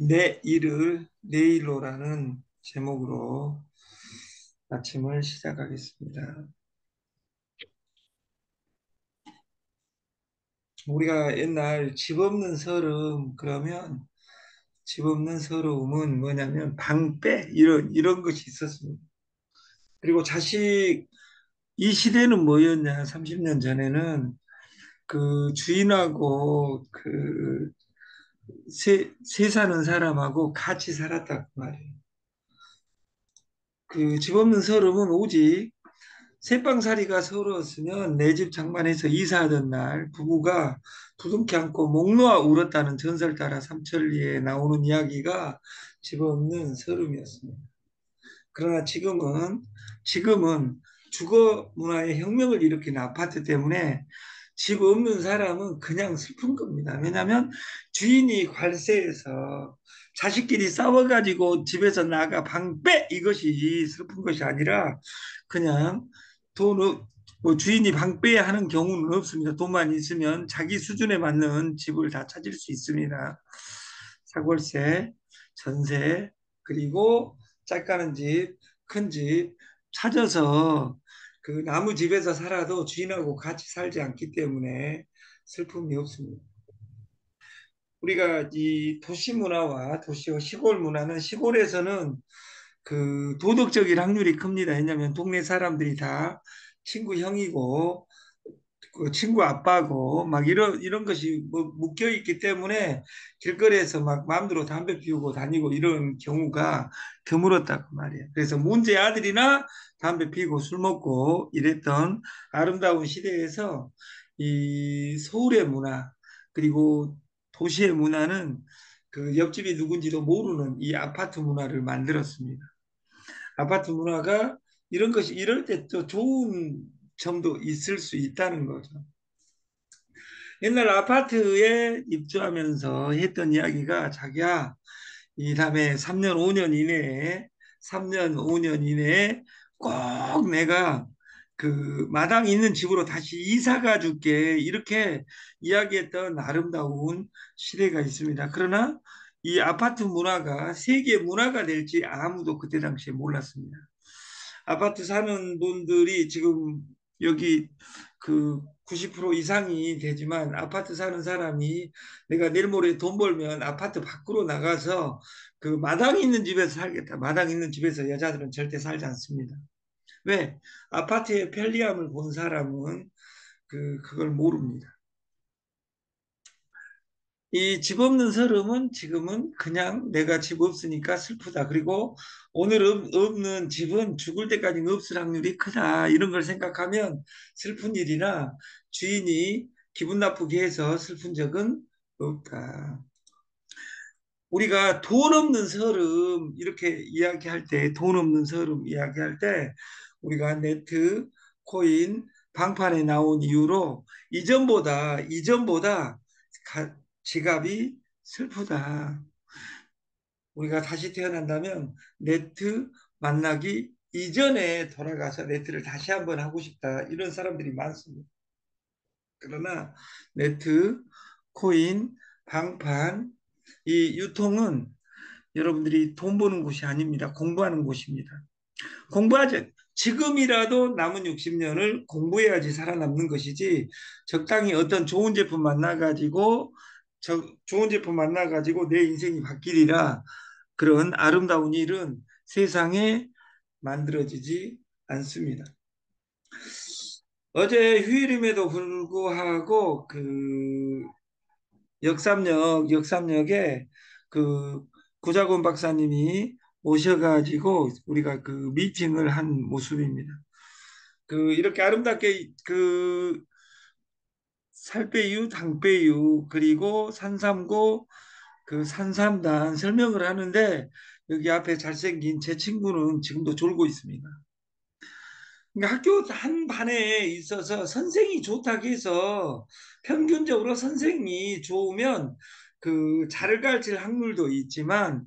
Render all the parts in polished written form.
내 일을 내일로라는 제목으로 아침을 시작하겠습니다. 우리가 옛날 집 없는 서름 그러면 집 없는 서러움은 뭐냐면 방빼 이런 것이 있었습니다. 그리고 자식 이 시대는 뭐였냐? 30년 전에는 그 주인하고 그 세 사는 사람하고 같이 살았단 말이에요. 그 집 없는 서름은 오직 새빵살이가 서러웠으면 내 집 장만해서 이사하던 날 부부가 부둥켜 안고 목 놓아 울었다는 전설 따라 삼천리에 나오는 이야기가 집없는 서름이었습니다. 그러나 지금은 주거 문화의 혁명을 일으킨 아파트 때문에 집 없는 사람은 그냥 슬픈 겁니다. 왜냐하면 주인이 관세해서 자식끼리 싸워가지고 집에서 나가 방빼 이것이 슬픈 것이 아니라 그냥 돈, 뭐 주인이 방빼 하는 경우는 없습니다. 돈만 있으면 자기 수준에 맞는 집을 다 찾을 수 있습니다. 사골세, 전세, 그리고 짝가는 집, 큰 집 찾아서 그 나무 집에서 살아도 주인하고 같이 살지 않기 때문에 슬픔이 없습니다. 우리가 이 도시 문화와 도시와 시골 문화는 시골에서는 그 도덕적인 확률이 큽니다. 왜냐하면 동네 사람들이 다 친구 형이고 그 친구 아빠고 막 이런 것이 뭐 묶여 있기 때문에 길거리에서 막 마음대로 담배 피우고 다니고 이런 경우가 드물었다고 말이에요. 그래서 문제 아들이나 담배 피우고 술 먹고 이랬던 아름다운 시대에서 이 서울의 문화 그리고 도시의 문화는 그 옆집이 누군지도 모르는 이 아파트 문화를 만들었습니다. 아파트 문화가 이런 것이 이럴 때 또 좋은 점도 있을 수 있다는 거죠. 옛날 아파트에 입주하면서 했던 이야기가 자기야 이 다음에 3년 5년 이내에 3년 5년 이내에 꼭 내가 그 마당 있는 집으로 다시 이사가 줄게 이렇게 이야기했던 아름다운 시대가 있습니다. 그러나 이 아파트 문화가 세계 문화가 될지 아무도 그때 당시에 몰랐습니다. 아파트 사는 분들이 지금 여기 그 90% 이상이 되지만 아파트 사는 사람이 내가 내일 모레 돈 벌면 아파트 밖으로 나가서 그 마당 있는 집에서 살겠다. 마당 있는 집에서 여자들은 절대 살지 않습니다. 왜? 아파트의 편리함을 본 사람은 그걸 모릅니다. 이 집 없는 서름은 지금은 그냥 내가 집 없으니까 슬프다. 그리고 오늘 없는 집은 죽을 때까지 없을 확률이 크다. 이런 걸 생각하면 슬픈 일이나 주인이 기분 나쁘게 해서 슬픈 적은 없다. 우리가 돈 없는 서름 이렇게 이야기할 때, 돈 없는 서름 이야기할 때 우리가 네트, 코인, 방판에 나온 이유로 이전보다 지갑이 슬프다. 우리가 다시 태어난다면 네트 만나기 이전에 돌아가서 네트를 다시 한번 하고 싶다. 이런 사람들이 많습니다. 그러나 네트, 코인, 방판 이 유통은 여러분들이 돈 버는 곳이 아닙니다. 공부하는 곳입니다. 공부하지. 지금이라도 남은 60년을 공부해야지 살아남는 것이지 적당히 어떤 좋은 제품 만나가지고 좋은 제품 만나가지고 내 인생이 바뀌리라 그런 아름다운 일은 세상에 만들어지지 않습니다. 어제 휴일임에도 불구하고 그 역삼역에 그 구자곤 박사님이 오셔가지고 우리가 그 미팅을 한 모습입니다. 그 이렇게 아름답게 그 살빼유, 당빼유 그리고 산삼고 그 산삼단 설명을 하는데 여기 앞에 잘생긴 제 친구는 지금도 졸고 있습니다. 그러니까 학교 한 반에 있어서 선생이 좋다고 해서 평균적으로 선생이 좋으면 그 잘 가르칠 확률도 있지만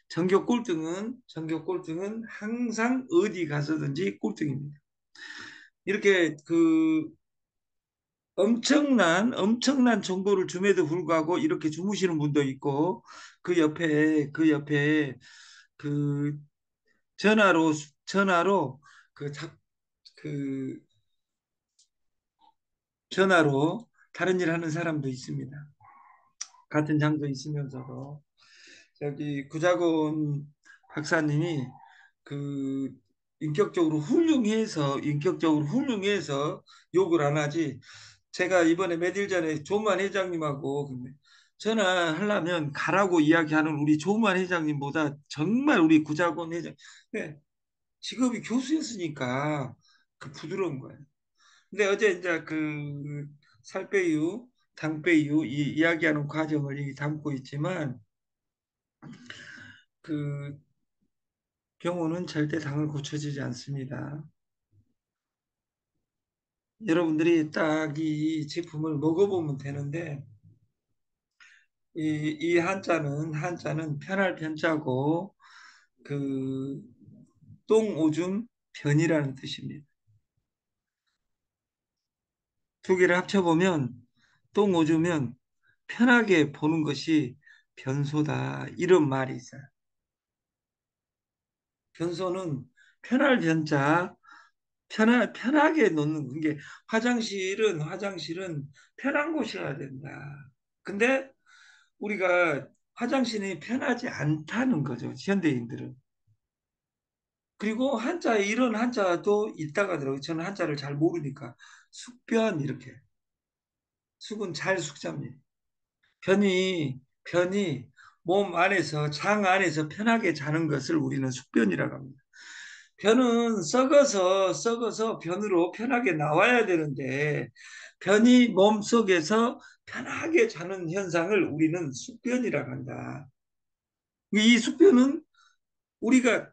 전교 꼴등은 항상 어디 가서든지 꼴등입니다. 이렇게 그 엄청난 정보를 줌에도 불구하고 이렇게 주무시는 분도 있고, 그 옆에 그 전화로 그, 그 전화로 다른 일 하는 사람도 있습니다. 같은 장소에 있으면서도. 저기 구자곤 박사님이 그 인격적으로 훌륭해서 욕을 안 하지. 제가 이번에 며칠 전에 조만 회장님하고 전화하려면 가라고 이야기하는 우리 조만 회장님보다 정말 우리 구자곤 회장, 네, 직업이 교수였으니까 그 부드러운 거예요. 근데 어제 이제 그 살빼유, 당빼유 이 이야기하는 과정을 이 담고 있지만, 그 병원은 절대 당을 고쳐주지 않습니다. 여러분들이 딱 이 제품을 먹어보면 되는데, 이 한자는 편할 편자고, 그 똥오줌 변이라는 뜻입니다. 두 개를 합쳐보면 똥오줌은 편하게 보는 것이 변소다, 이런 말이 있어요. 변소는 편할 변자, 편하게 놓는 게, 화장실은 편한 곳이어야 된다. 근데 우리가 화장실이 편하지 않다는 거죠, 현대인들은. 그리고 이런 한자도 있다가 하더라고요. 저는 한자를 잘 모르니까. 숙변, 이렇게. 숙은 잘 숙잡니다. 편이 몸 안에서, 장 안에서 편하게 자는 것을 우리는 숙변이라고 합니다. 변은 썩어서 변으로 편하게 나와야 되는데, 변이 몸속에서 편하게 자는 현상을 우리는 숙변이라고 한다. 이 숙변은 우리가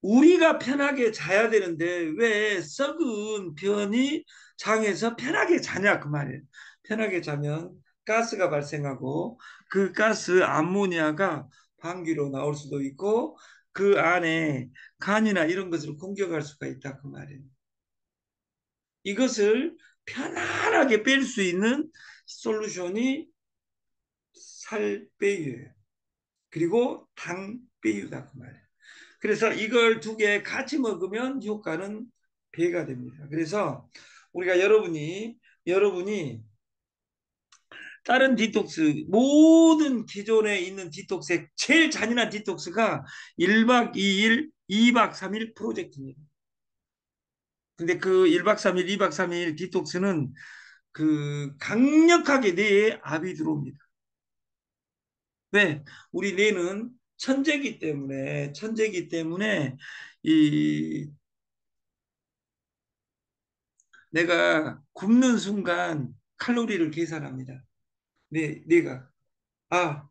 우리가 편하게 자야 되는데 왜 썩은 변이 장에서 편하게 자냐, 그 말이에요. 편하게 자면 가스가 발생하고, 그 가스 암모니아가 방귀로 나올 수도 있고, 그 안에 간이나 이런 것을 공격할 수가 있다, 그 말이에요. 이것을 편안하게 뺄 수 있는 솔루션이 살빼유예요. 그리고 당빼유다, 그 말이에요. 그래서 이걸 두 개 같이 먹으면 효과는 배가 됩니다. 그래서 우리가 여러분이 다른 디톡스, 모든 기존에 있는 디톡스의 제일 잔인한 디톡스가 1박 2일, 2박 3일 프로젝트입니다. 근데 그 1박 3일, 2박 3일 디톡스는 그 강력하게 뇌에 압이 들어옵니다. 왜? 우리 뇌는 천재기 때문에 이 내가 굶는 순간 칼로리를 계산합니다. 뇌가. 아,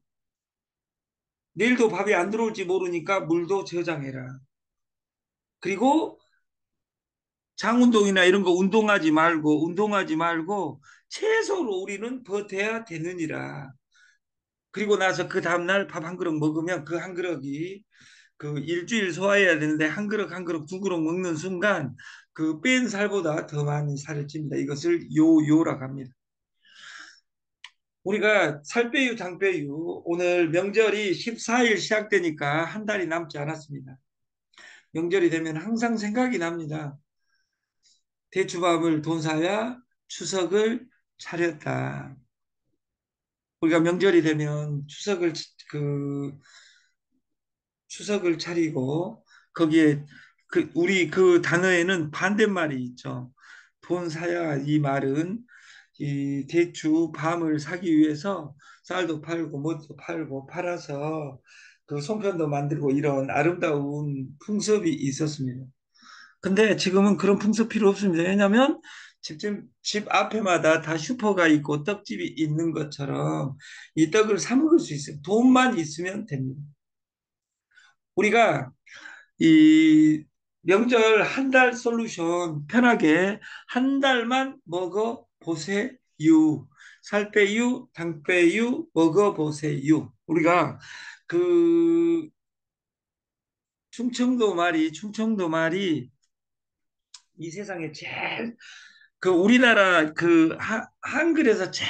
내일도 밥이 안 들어올지 모르니까 물도 저장해라. 그리고 장 운동이나 이런 거 운동하지 말고 채소로 우리는 버텨야 되느니라. 그리고 나서 그 다음날 밥 한 그릇 먹으면 그 한 그릇이 그 일주일 소화해야 되는데, 한 그릇 한 그릇 두 그릇 먹는 순간 그 뺀 살보다 더 많이 살이 찝니다. 이것을 요요라고 합니다. 우리가 살빼유, 장빼유, 오늘 명절이 14일 시작되니까 한 달이 남지 않았습니다. 명절이 되면 항상 생각이 납니다. 대추밥을 돈 사야 추석을 차렸다. 우리가 명절이 되면 그 추석을 차리고, 거기에 우리 그 단어에는 반대말이 있죠. 돈 사야, 이 말은 이 대추 밤을 사기 위해서 쌀도 팔고 뭣도 팔고 팔아서 그 송편도 만들고 이런 아름다운 풍습이 있었습니다. 근데 지금은 그런 풍습 필요 없습니다. 왜냐하면 집 앞에마다 다 슈퍼가 있고 떡집이 있는 것처럼 이 떡을 사 먹을 수 있어요. 돈만 있으면 됩니다. 우리가 이 명절 한 달 솔루션 편하게 한 달만 먹어 보세요. 살 빼유, 당 빼유 먹어 보세요. 우리가 그 충청도 말이 이 세상에 제일 그 우리나라 그 한글에서 제일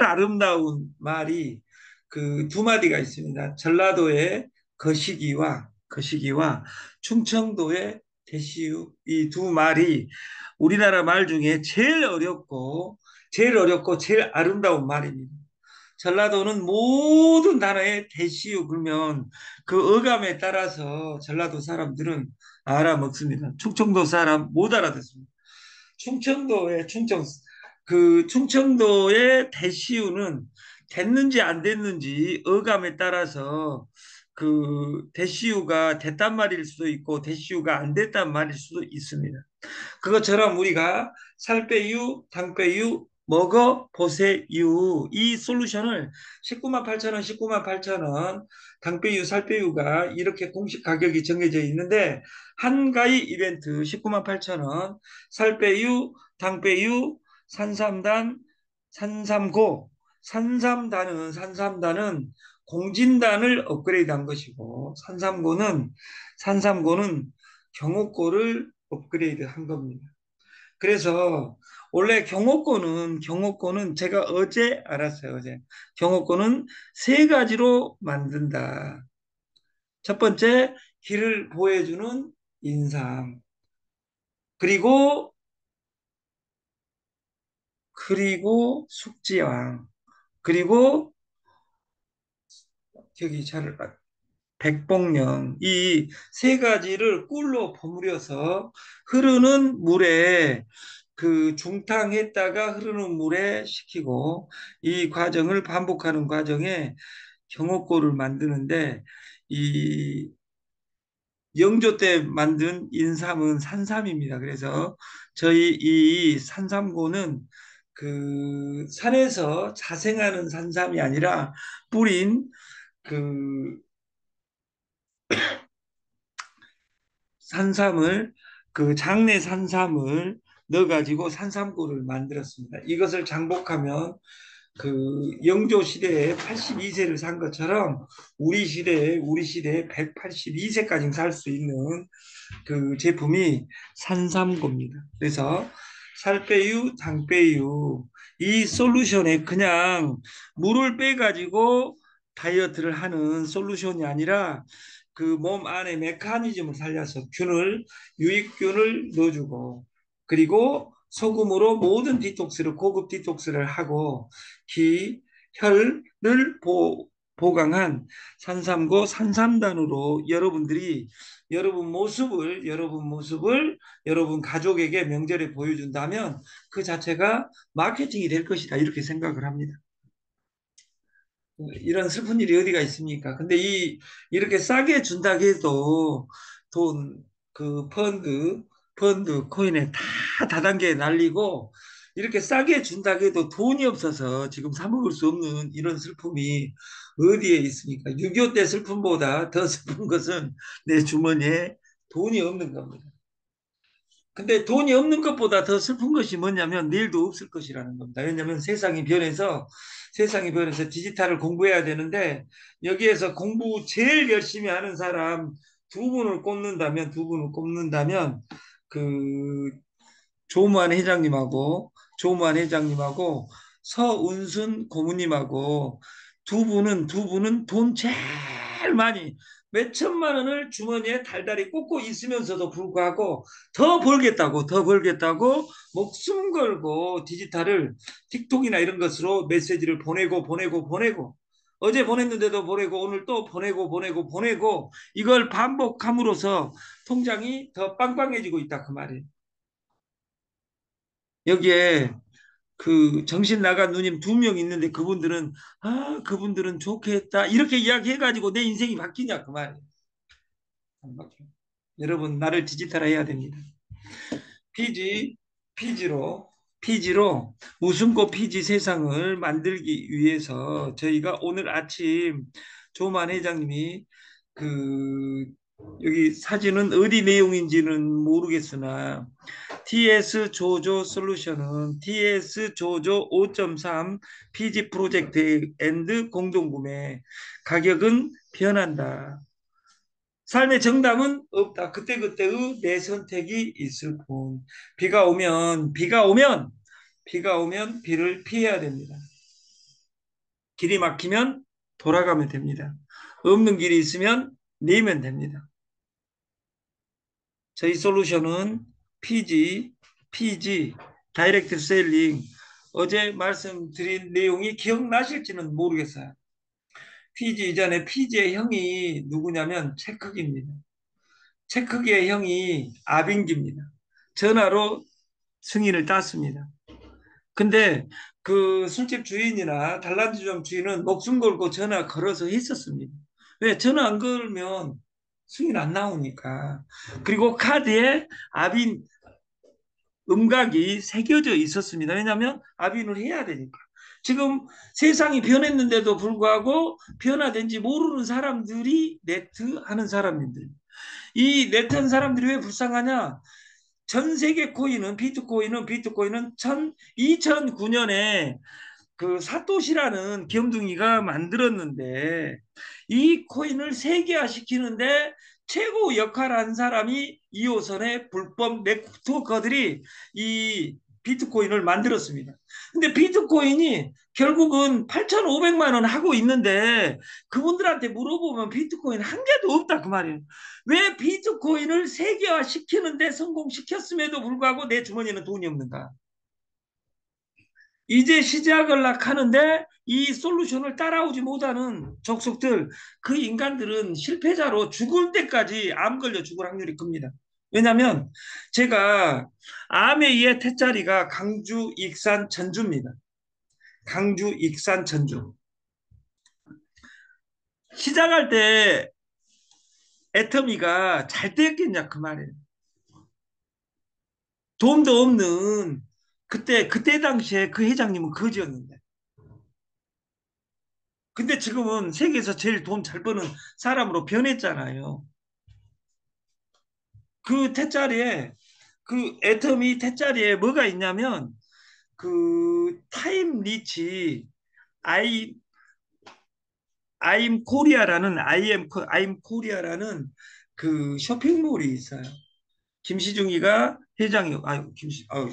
아름다운 말이 그 두 마디가 있습니다. 전라도의 거시기와 충청도의 대시유, 이 두 말이 우리나라 말 중에 제일 어렵고 제일 아름다운 말입니다. 전라도는 모든 단어에 대시유 그러면 그 어감에 따라서 전라도 사람들은 알아먹습니다. 충청도 사람 못 알아듣습니다. 충청도의 충청도의 대시유는 됐는지 안 됐는지 어감에 따라서 그 대시유가 됐단 말일 수도 있고 대시유가 안 됐단 말일 수도 있습니다. 그것처럼 우리가 살 빼유, 당 빼유, 먹어 보세유 이 솔루션을 19만 8천 원, 19만 8천 원, 당 빼유, 살 빼유가 이렇게 공식 가격이 정해져 있는데 한가위 이벤트 19만 8천 원, 살 빼유, 당 빼유, 산삼단, 산삼고, 산삼단은 공진단을 업그레이드한 것이고 산삼고는 경옥고를 업그레이드 한 겁니다. 그래서 원래 경호권은 제가 어제 알았어요. 어제 경호권은 세 가지로 만든다. 첫 번째 길을 보여주는 인삼 그리고 숙지왕 그리고 저기 잘 백봉령 이 세 가지를 꿀로 버무려서 흐르는 물에 그 중탕했다가 흐르는 물에 식히고 이 과정을 반복하는 과정에 경옥고를 만드는데 이 영조 때 만든 인삼은 산삼입니다. 그래서 저희 이 산삼고는 그 산에서 자생하는 산삼이 아니라 뿌린 그 산삼을 그 장내 산삼을 넣어가지고 산삼고를 만들었습니다. 이것을 장복하면 그 영조 시대에 82세를 산 것처럼 우리 시대에 182세까지 살 수 있는 그 제품이 산삼고입니다. 그래서 살빼유, 당빼유 이 솔루션에 그냥 물을 빼가지고 다이어트를 하는 솔루션이 아니라 그 몸 안에 메커니즘을 살려서 유익균을 넣어주고 그리고 소금으로 모든 고급 디톡스를 하고 혈을 보강한 산삼고 산삼단으로 여러분 모습을 여러분 가족에게 명절에 보여준다면 그 자체가 마케팅이 될 것이다 이렇게 생각을 합니다. 이런 슬픈 일이 어디가 있습니까? 근데 이렇게 싸게 준다고 해도 돈, 그 펀드, 코인에 다 다단계에 날리고 이렇게 싸게 준다고 해도 돈이 없어서 지금 사 먹을 수 없는 이런 슬픔이 어디에 있습니까? 6.25 때 슬픔보다 더 슬픈 것은 내 주머니에 돈이 없는 겁니다. 근데 돈이 없는 것보다 더 슬픈 것이 뭐냐면 내일도 없을 것이라는 겁니다. 왜냐하면 세상이 변해서 디지털을 공부해야 되는데 여기에서 공부 제일 열심히 하는 사람 두 분을 꼽는다면 그 조무한 회장님하고 서운순 고모님하고 두 분은 돈 제일 많이 몇 천만 원을 주머니에 달달이 꽂고 있으면서도 불구하고 더 벌겠다고 목숨 걸고 디지털을 틱톡이나 이런 것으로 메시지를 보내고 어제 보냈는데도 보내고 오늘 또 보내고 이걸 반복함으로써 통장이 더 빵빵해지고 있다 그 말이에요. 여기에 그 정신 나간 누님 2명 있는데 그분들은 좋게 했다 이렇게 이야기해가지고 내 인생이 바뀌냐 그 말이에요. 안 바뀌어요. 여러분 나를 디지털화해야 됩니다. 피지 피지로 웃음꽃 피지 세상을 만들기 위해서 저희가 오늘 아침 조만 회장님이 그 여기 사진은 어디 내용인지는 모르겠으나 TS 조조 솔루션은 TS 조조 5.3 PG 프로젝트 앤드 공동구매 가격은 변한다. 삶의 정답은 없다. 그때그때의 내 선택이 있을 뿐. 비가 오면 비를 피해야 됩니다. 길이 막히면 돌아가면 됩니다. 없는 길이 있으면 내면 됩니다. 저희 솔루션은 PG, 다이렉트 셀링. 어제 말씀드린 내용이 기억나실지는 모르겠어요. PG 이전에 PG의 형이 누구냐면 체크기입니다. 체크기의 형이 아빙기입니다. 전화로 승인을 땄습니다. 근데 그 술집 주인이나 단란주점 주인은 목숨 걸고 전화 걸어서 했었습니다. 왜? 전화 안 걸면 승인 안 나오니까. 그리고 카드에 아빈 음각이 새겨져 있었습니다. 왜냐하면 압인을 해야 되니까. 지금 세상이 변했는데도 불구하고 변화된지 모르는 사람들이 네트 하는 사람들. 이 네트 하는 사람들이 왜 불쌍하냐? 전 세계 비트코인은 2009년에 그 사토시라는 귀염둥이가 만들었는데 이 코인을 세계화시키는데 최고 역할을 한 사람이 2호선의 불법 네트워커들이 이 비트코인을 만들었습니다. 근데 비트코인이 결국은 8,500만 원 하고 있는데 그분들한테 물어보면 비트코인 한 개도 없다 그 말이에요. 왜 비트코인을 세계화시키는데 성공시켰음에도 불구하고 내 주머니에는 돈이 없는가? 이제 시작을 하는데 이 솔루션을 따라오지 못하는 족속들, 그 인간들은 실패자로 죽을 때까지 암 걸려 죽을 확률이 큽니다. 왜냐하면 제가 암에 의해 태자리가 강주, 익산, 전주입니다. 강주, 익산, 전주. 시작할 때 애터미가 잘 되었겠냐 그 말이에요. 돈도 없는 그때 당시에 그 회장님은 거지였는데. 근데 지금은 세계에서 제일 돈 잘 버는 사람으로 변했잖아요. 그 태자리에 그 애터미 태자리에 뭐가 있냐면 그 타임 리치 아이 아임 코리아라는 아임 코리아라는 그 쇼핑몰이 있어요. 김시중이가 회장이 아유 김시 아유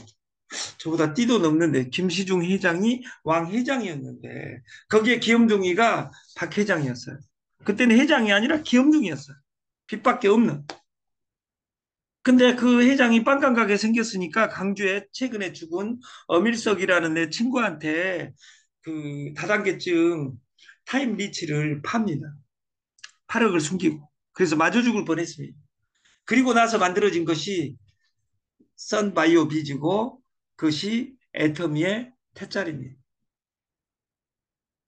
저보다 띠도 넘는데 김시중 회장이 왕 회장이었는데 거기에 기염둥이가 박 회장이었어요. 그때는 회장이 아니라 기염둥이였어요. 빚밖에 없는. 근데 그 회장이 빵강 가게 생겼으니까 강주에 최근에 죽은 어밀석이라는 내 친구한테 그 다단계증 타임 리치를 팝니다. 8억을 숨기고. 그래서 마저 죽을 뻔했습니다. 그리고 나서 만들어진 것이 선바이오 비즈고 그것이 애터미의 태짤입니다.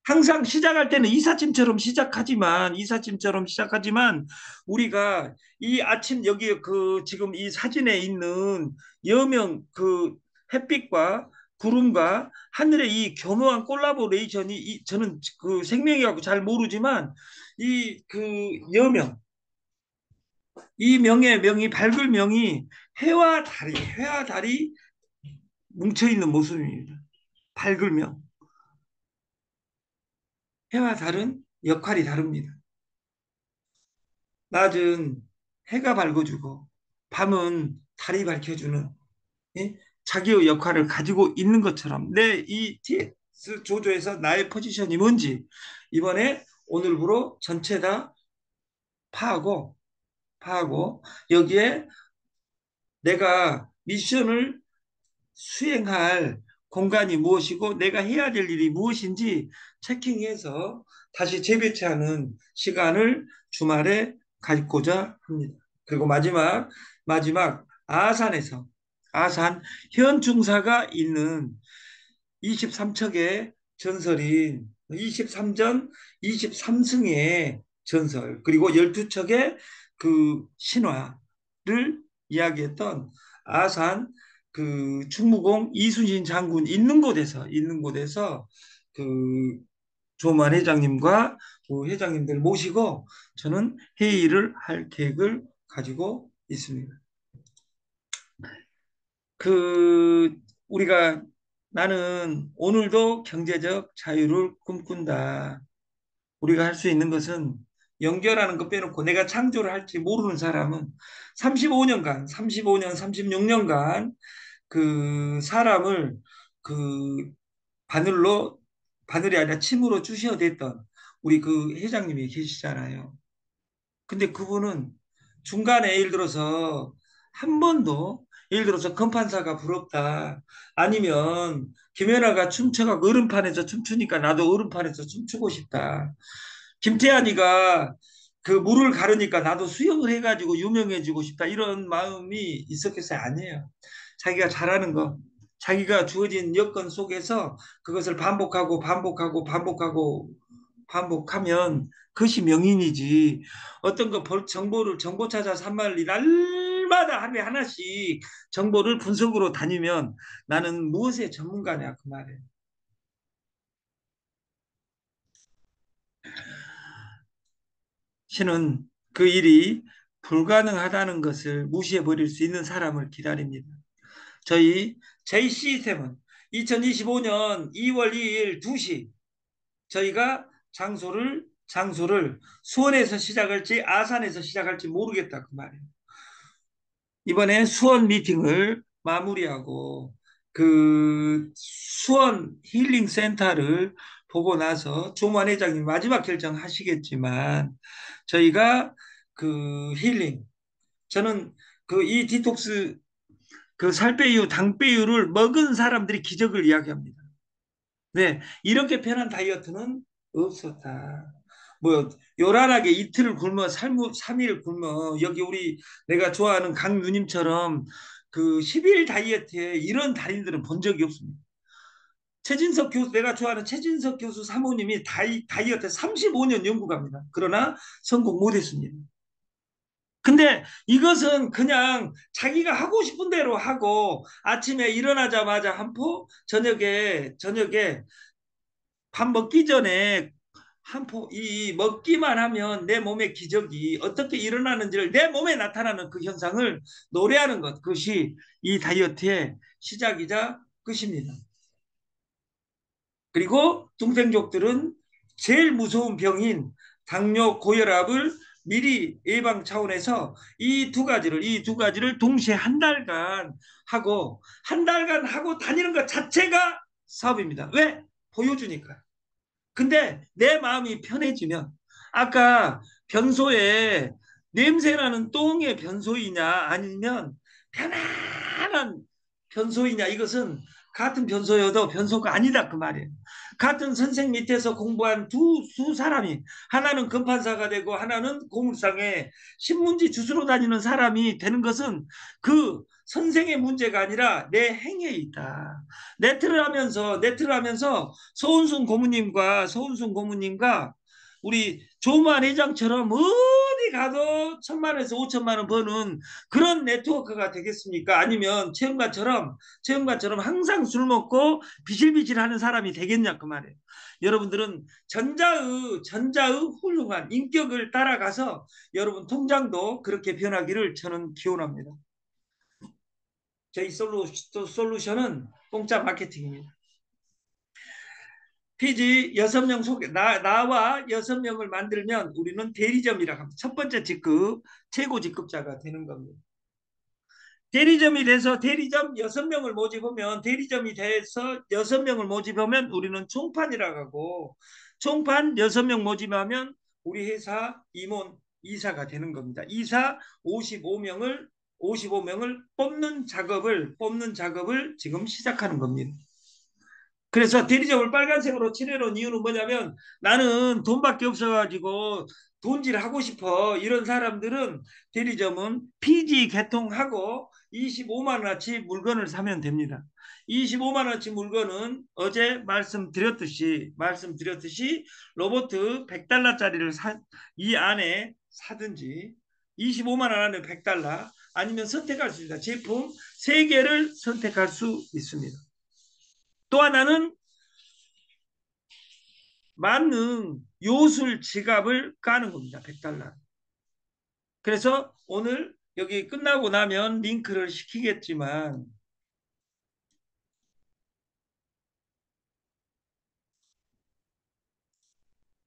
항상 시작할 때는 이삿짐처럼 시작하지만 우리가 이 아침 여기 그 지금 이 사진에 있는 여명 그 햇빛과 구름과 하늘의 이 교묘한 콜라보레이션이 저는 그 생명이라고 잘 모르지만 이 그 여명 이 명의 밝을 명이 해와 달이 뭉쳐 있는 모습입니다. 밝을 명. 해와 달은 역할이 다릅니다. 낮은 해가 밝아주고 밤은 달이 밝혀주는 예? 자기의 역할을 가지고 있는 것처럼 내 이 TS 조조에서 나의 포지션이 뭔지 이번에 오늘부로 전체 다 파하고 여기에 내가 미션을 수행할 공간이 무엇이고 내가 해야 될 일이 무엇인지 체킹해서 다시 재배치하는 시간을 주말에 갖고자 합니다. 그리고 마지막 아산 현충사가 있는 23척의 전설인 23전 23승의 전설 그리고 12척의 그 신화를 이야기했던 아산 그 충무공 이순신 장군 있는 곳에서 그 조만 회장님과 그 회장님들 모시고 저는 회의를 할 계획을 가지고 있습니다. 그 우리가 나는 오늘도 경제적 자유를 꿈꾼다. 우리가 할 수 있는 것은 연결하는 거 빼놓고 내가 창조를 할지 모르는 사람은 35년간, 36년간 그 사람을 그 바늘로, 바늘이 아니라 침으로 쑤셔댔던 우리 그 회장님이 계시잖아요. 근데 그분은 중간에 예를 들어서 한 번도 예를 들어서 검판사가 부럽다 아니면 김연아가 춤춰가 얼음판에서 춤추니까 나도 얼음판에서 춤추고 싶다. 김태환이가 그 물을 가르니까 나도 수영을 해가지고 유명해지고 싶다 이런 마음이 있었겠어요? 아니에요. 자기가 잘하는 거, 자기가 주어진 여건 속에서 그것을 반복하고 반복하면 그것이 명인이지. 어떤 거 정보 찾아 산만리 날마다 하루에 하나씩 정보를 분석으로 다니면 나는 무엇의 전문가냐 그 말이에요. 신은 그 일이 불가능하다는 것을 무시해 버릴 수 있는 사람을 기다립니다. 저희 시스템은 2025년 2월 2일 2시 저희가 장소를 수원에서 시작할지 아산에서 시작할지 모르겠다 그 말이에요. 이번에 수원 미팅을 마무리하고 그 수원 힐링 센터를 보고 나서 조만 회장님 마지막 결정하시겠지만 저희가 그 힐링 저는 그 이 디톡스 그 살빼유 당빼유를 먹은 사람들이 기적을 이야기합니다. 네, 이렇게 편한 다이어트는 없었다. 뭐 요란하게 이틀을 굶어 3일 굶어 여기 우리 내가 좋아하는 강누님처럼 그 10일 다이어트에 이런 달인들은 본 적이 없습니다. 최진석 교수 내가 좋아하는 최진석 교수 사모님이 다이어트 35년 연구가입니다. 그러나 성공 못했습니다. 근데 이것은 그냥 자기가 하고 싶은 대로 하고 아침에 일어나자마자 한 포, 저녁에 밥 먹기 전에 한 포, 이 먹기만 하면 내 몸의 기적이 어떻게 일어나는지를 내 몸에 나타나는 그 현상을 노래하는 것, 그것이 이 다이어트의 시작이자 끝입니다. 그리고 중생족들은 제일 무서운 병인 당뇨, 고혈압을 미리 예방 차원에서 이 두 가지를 동시에 한 달간 하고 다니는 것 자체가 사업입니다. 왜? 보여주니까. 근데 내 마음이 편해지면 아까 변소에 냄새나는 똥의 변소이냐 아니면 편안한 변소이냐 이것은 같은 변소여도 변소가 아니다 그 말이에요. 같은 선생 밑에서 공부한 두 사람이 하나는 금판사가 되고 하나는 고물상에 신문지 주스러 다니는 사람이 되는 것은 그 선생의 문제가 아니라 내 행위에 있다. 네트를 하면서 서운순 고모님과 우리 조만 회장처럼 어디 가도 1,000만 원에서 5천만 원 버는 그런 네트워크가 되겠습니까? 아니면 체험관처럼 항상 술 먹고 비실비실하는 사람이 되겠냐 그 말이에요. 여러분들은 전자의 훌륭한 인격을 따라가서 여러분 통장도 그렇게 변하기를 저는 기원합니다. 저희 솔루션은 공짜 마케팅입니다. 피지 6명 나와 6명을 만들면 우리는 대리점이라고 합니다. 첫 번째 직급, 최고 직급자가 되는 겁니다. 대리점이 돼서 대리점 6명을 모집하면 대리점이 돼서 6명을 모집하면 우리는 총판이라고 하고 총판 6명 모집하면 우리 회사 임원 이사가 되는 겁니다. 이사 55명을 뽑는 작업을 지금 시작하는 겁니다. 그래서 대리점을 빨간색으로 칠해놓은 이유는 뭐냐면 나는 돈밖에 없어가지고 돈질 하고 싶어. 이런 사람들은 대리점은 피지 개통하고 25만 원어치 물건을 사면 됩니다. 25만 원어치 물건은 어제 말씀드렸듯이 로봇 100달러짜리를 이 안에 사든지 25만 원 안에 100달러 아니면 선택할 수 있다. 제품 3개를 선택할 수 있습니다. 또 하나는 만능 요술 지갑을 까는 겁니다. 100달러. 그래서 오늘 여기 끝나고 나면 링크를 시키겠지만